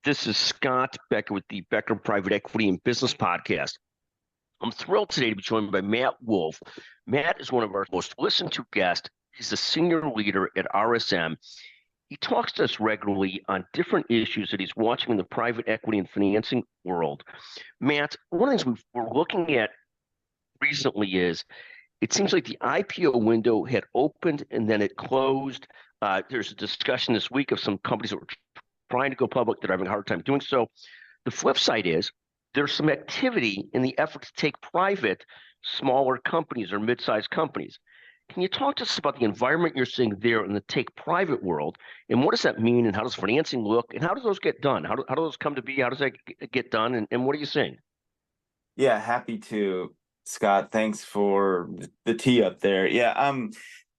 This is Scott Becker with the Becker Private Equity and Business Podcast. I'm thrilled today to be joined by Matt Wolf. Matt is one of our most listened to guests. He's a senior leader at RSM. He talks to us regularly on different issues that he's watching in the private equity and financing world. Matt, one of the things we're looking at recently is it seems like the IPO window had opened and then it closed. There's a discussion this week of some companies that were trying to go public that are having a hard time doing so. The flip side is there's some activity in the effort to take private smaller companies or mid-sized companies. Can you talk to us about the environment you're seeing there in the take private world, and what does that mean, and how does financing look, and how do those get done? How do those come to be? How does that get done, and what are you seeing? Yeah, happy to, Scott. Thanks for the tee up there. Yeah,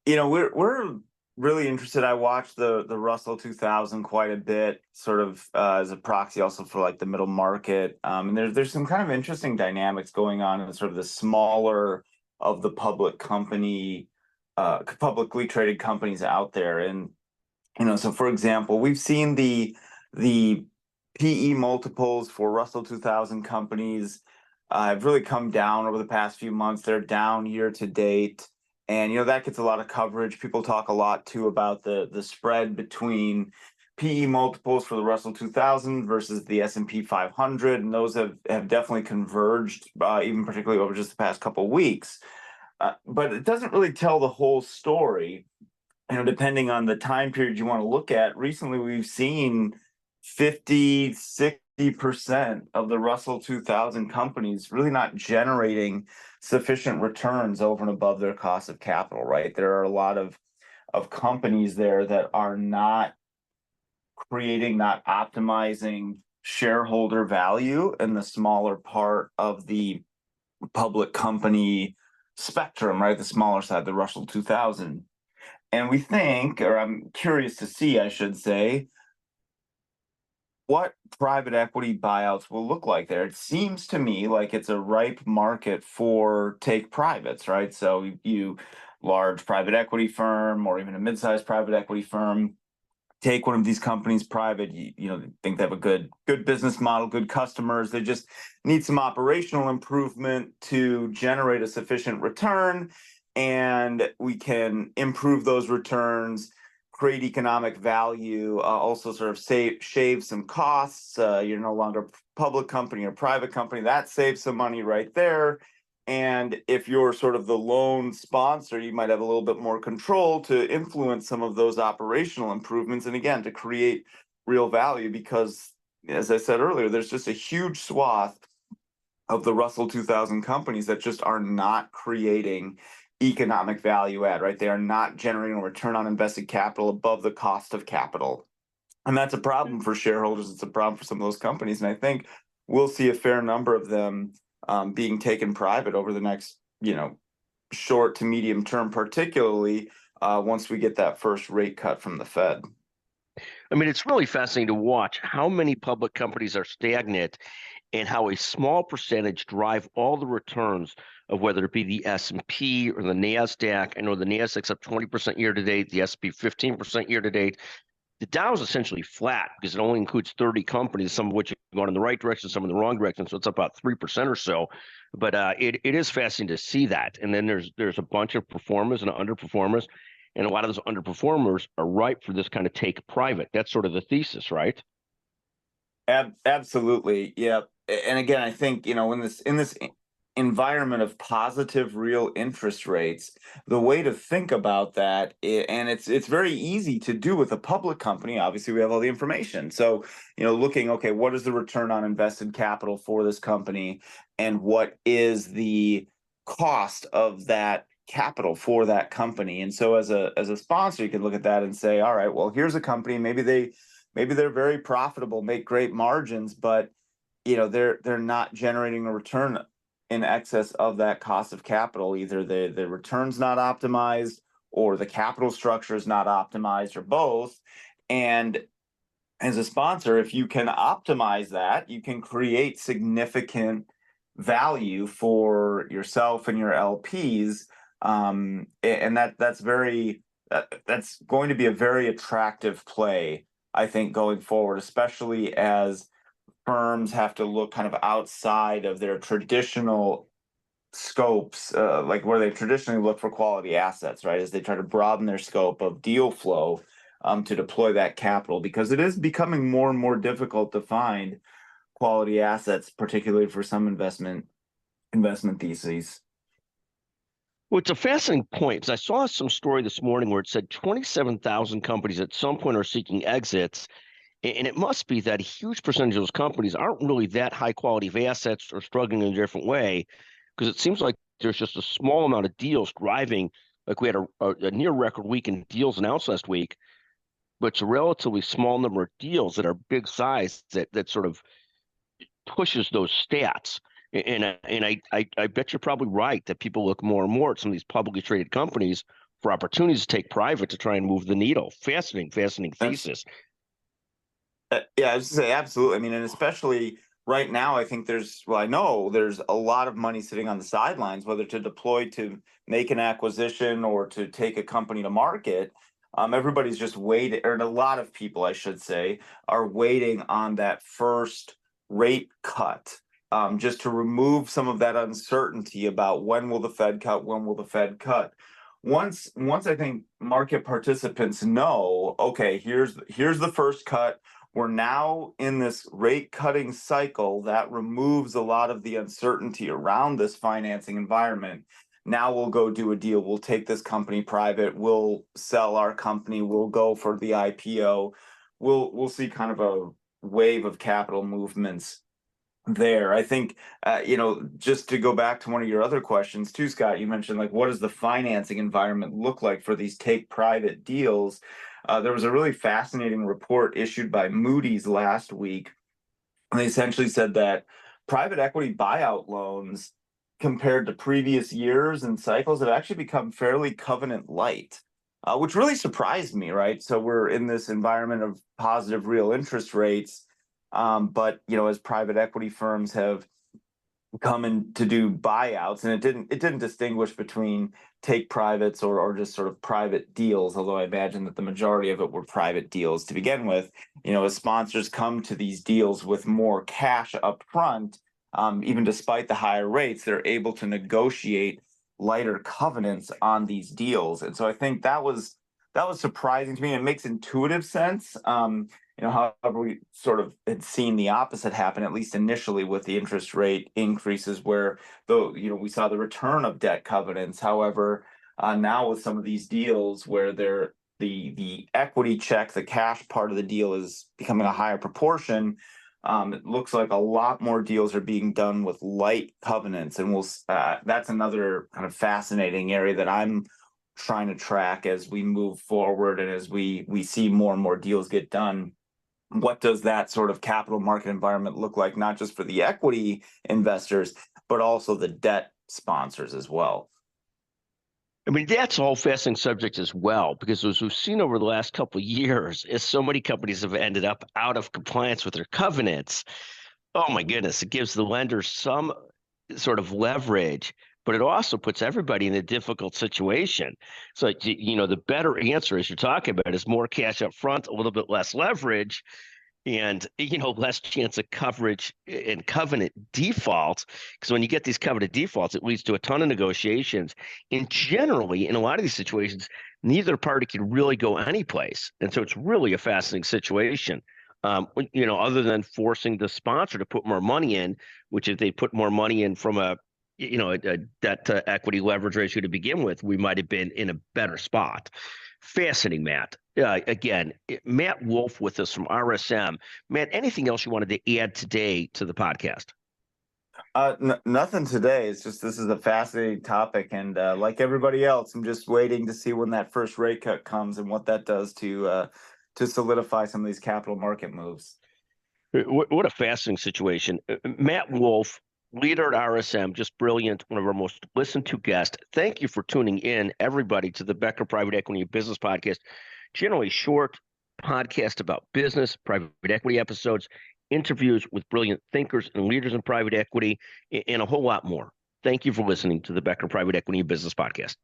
we're really interested. I watched the Russell 2000 quite a bit, sort of as a proxy also for like the middle market. And there's some kind of interesting dynamics going on in sort of the smaller of the publicly traded companies out there. And so for example, we've seen the PE multiples for Russell 2000 companies have really come down over the past few months. They're down year to date. And, that gets a lot of coverage. People talk a lot, too, about the spread between PE multiples for the Russell 2000 versus the S&P 500. And those have definitely converged, even particularly over just the past couple of weeks. But it doesn't really tell the whole story. Depending on the time period you want to look at, recently we've seen 50, 60% of the Russell 2000 companies really not generating sufficient returns over and above their cost of capital, right? There are a lot of companies there that are not not optimizing shareholder value in the smaller part of the public company spectrum, right? The smaller side, the Russell 2000. And we think, or I'm curious to see, I should say, what private equity buyouts will look like there. It seems to me like it's a ripe market for take privates, right? So you large private equity firm or even a mid-sized private equity firm take one of these companies private. You think they have a good business model, good customers. They just need some operational improvement to generate a sufficient return, and we can improve those returns, create economic value, also sort of shave some costs. You're no longer a public company or private company. That saves some money right there. And if you're sort of the loan sponsor, you might have a little bit more control to influence some of those operational improvements. And again, to create real value, because as I said earlier, there's just a huge swath of the Russell 2000 companies that just are not creating economic value add, right? They are not generating a return on invested capital above the cost of capital. And that's a problem for shareholders. It's a problem for some of those companies. And I think we'll see a fair number of them being taken private over the next, short to medium term, particularly once we get that first rate cut from the Fed. I mean, it's really fascinating to watch how many public companies are stagnant and how a small percentage drive all the returns of whether it be the S&P or the NASDAQ. I know the NASDAQ's up 20% year to date, the S&P 15% year to date. The Dow is essentially flat because it only includes 30 companies, some of which are going in the right direction, some in the wrong direction. So it's up about 3% or so. But it is fascinating to see that. And then there's a bunch of performers and underperformers. And a lot of those underperformers are ripe for this kind of take private. That's sort of the thesis, right? Absolutely. Yeah. And again, I think, in this environment of positive real interest rates, the way to think about that, and it's very easy to do with a public company. Obviously, we have all the information. So, looking, okay, what is the return on invested capital for this company, and what is the cost of that capital for that company? And so, as a sponsor, you can look at that and say, all right, well, here's a company. Maybe they're very profitable, make great margins, but they're not generating a return in excess of that cost of capital. Either the return's not optimized or the capital structure is not optimized, or both. And as a sponsor, if you can optimize that, you can create significant value for yourself and your LPs. And that's going to be a very attractive play I think, going forward, especially as firms have to look kind of outside of their traditional scopes, like where they traditionally look for quality assets, right? As they try to broaden their scope of deal flow to deploy that capital, because it is becoming more and more difficult to find quality assets, particularly for some investment theses. Well, it's a fascinating point because I saw some story this morning where it said 27,000 companies at some point are seeking exits. And it must be that a huge percentage of those companies aren't really that high quality of assets or struggling in a different way, because it seems like there's just a small amount of deals driving. Like we had a near record week in deals announced last week, but it's a relatively small number of deals that are big size that sort of pushes those stats. And I bet you're probably right that people look more and more at some of these publicly traded companies for opportunities to take private to try and move the needle. Fascinating thesis. Yeah, I was gonna say absolutely. I mean, and especially right now, I think I know there's a lot of money sitting on the sidelines, whether to deploy to make an acquisition or to take a company to market. Everybody's just waiting, or a lot of people, I should say, are waiting on that first rate cut, just to remove some of that uncertainty about when will the Fed cut, when will the Fed cut. Once I think market participants know, okay, here's the first cut. We're now in this rate cutting cycle that removes a lot of the uncertainty around this financing environment. Now we'll go do a deal. We'll take this company private. We'll sell our company. We'll go for the IPO. We'll see kind of a wave of capital movements there. I think, just to go back to one of your other questions too, Scott, you mentioned, like, what does the financing environment look like for these take private deals? There was a really fascinating report issued by Moody's last week. And they essentially said that private equity buyout loans, compared to previous years and cycles, have actually become fairly covenant light, which really surprised me, right? So we're in this environment of positive real interest rates. But as private equity firms have come in to do buyouts, and it didn't distinguish between take privates or just sort of private deals, although I imagine that the majority of it were private deals to begin with. As sponsors come to these deals with more cash up front, even despite the higher rates, they're able to negotiate lighter covenants on these deals. And so I think that was surprising to me. It makes intuitive sense. However, we sort of had seen the opposite happen, at least initially, with the interest rate increases, where we saw the return of debt covenants. However, now with some of these deals where the equity check, the cash part of the deal, is becoming a higher proportion, it looks like a lot more deals are being done with light covenants, and that's another kind of fascinating area that I'm trying to track as we move forward and as we see more and more deals get done. What does that sort of capital market environment look like, not just for the equity investors, but also the debt sponsors as well? I mean, that's a whole fascinating subject as well, because as we've seen over the last couple of years, as so many companies have ended up out of compliance with their covenants, oh my goodness, it gives the lenders some sort of leverage, but it also puts everybody in a difficult situation. So, the better answer, as you're talking about, is more cash up front, a little bit less leverage, and less chance of coverage and covenant defaults. Because when you get these covenant defaults, it leads to a ton of negotiations. And generally, in a lot of these situations, neither party can really go anyplace. And so it's really a fascinating situation. Other than forcing the sponsor to put more money in, which if they put more money in from a debt to equity leverage ratio to begin with, we might have been in a better spot. Fascinating, Matt. Again, Matt Wolf with us from RSM. Matt, anything else you wanted to add today to the podcast? Nothing today. It's just, this is a fascinating topic, and like everybody else, I'm just waiting to see when that first rate cut comes and what that does to solidify some of these capital market moves. What a fascinating situation. Matt Wolf, leader at RSM, just brilliant, one of our most listened to guests. Thank you for tuning in, everybody, to the Becker Private Equity and Business Podcast. Generally short podcast about business, private equity episodes, interviews with brilliant thinkers and leaders in private equity, and a whole lot more. Thank you for listening to the Becker Private Equity and Business Podcast.